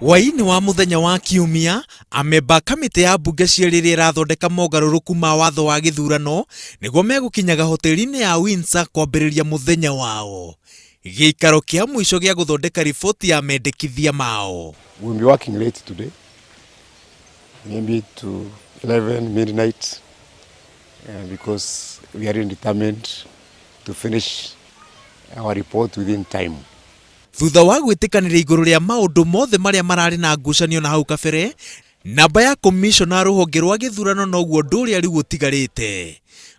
Waini wa muthenya wa kiumia amemba kamite ya mbunge ciarĩrĩ irathondeka mogarũrũku ma watho wa gĩthurano nĩguo megũkinyaga hoteli-inĩ ya Windsor kwambĩrĩria muthenya wao. Gĩikaro kĩa mũico gĩa gũthondeka riboti ya mendekithia mao. We'll be working late today, maybe to 11 midnight, because we are determined to finish our report within time. Thutha wa gwĩtĩkanĩria igũrũ rĩa maũndũ mothe marĩa mararĩ na ngucanio na hau kabere, namba ya commissioner rũhonge rwa gĩthurano noguo ũndũ ũrĩa rĩu ũtigarĩte.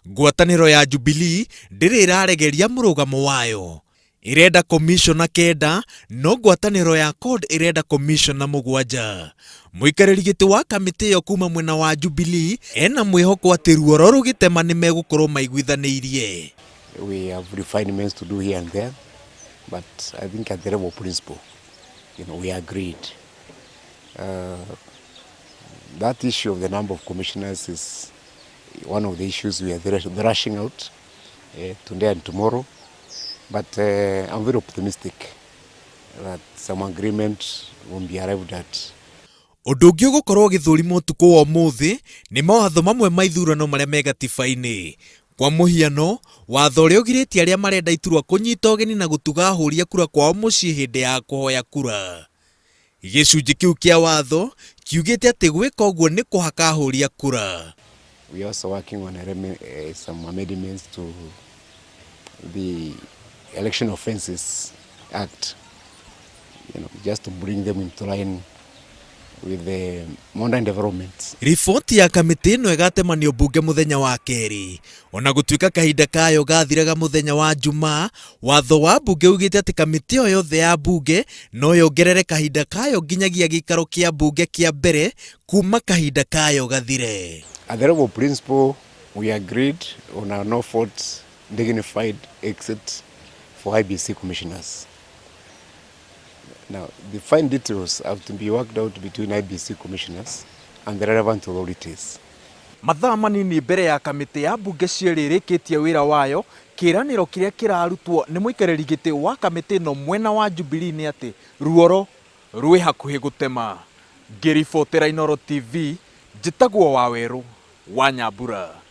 Ngwatanĩro ya Jubilee ndĩrĩ ĩraregeria mũrũgamo wayo. Irenda commissioner 9 no ngwatanĩro ya CORD irenda commissioner 7. Mũikarĩri gĩtĩ wa kamĩtĩ ĩyo kuma mwena wa Jubilee ena mwĩhoko atĩ ruoro rũgĩtema nĩ megũkorwo maiguithanĩirie. We have refinements to do here and there, but I think at the level of principle, we agreed. That issue of the number of commissioners is one of the issues we are rushing out today and tomorrow. But I'm very optimistic that some agreement will be arrived at. Ũndũ ũngĩ ũgũkorwo gĩthũrimwo ũtukũ wa ũmũthĩ nĩ mawatho mamwe ma ithurano marĩa me gatiba-inĩ. Kwa mũhiano, watho ũrĩa ũgirĩtie arĩa marenda iturwa kũnyita ũgeni na gũtuga ahũria kura kwao mũciĩ hĩndĩ ya kũhoya kura. Gĩcunjĩ kĩu kĩa watho kiugĩte atĩ gwĩka ũguo nĩ kũhaka ahũria kura. We are also working on some amendments to the Election Offences Act, just to bring them into line with the modern developments. Riboti ya kamĩtĩ ĩno ĩgatemanio mbunge mũthenya wa kerĩ. Ona gũtuĩka kahinda kayo gathiraga mũthenya wa Jumaa, watho wa mbunge ugĩte atĩ kamĩtĩ o yothe ya mbunge no yongerere kahinda kayo nginyagia gĩikaro kĩa mbunge kĩa mbere kuma kahinda kayo gathire. At the level of principle, we agreed on a no-fault dignified exit for IBC commissioners. Now, the fine details have to be worked out between IBC commissioners and the relevant authorities. Mathaa manini mbere ya kamĩtĩ ya mbunge cierĩ ĩrĩkĩtie wĩra wayo, kĩranĩro kĩrĩa kĩrarutwo nĩ mũikarĩri gĩtĩ wa kamĩtĩ ĩno mwena wa Jubilee nĩ atĩ ruoro rwĩ hakuhĩ gũtema. Ngĩribotera Inooro TV, njĩtagwo Wawerũ wa Nyambura.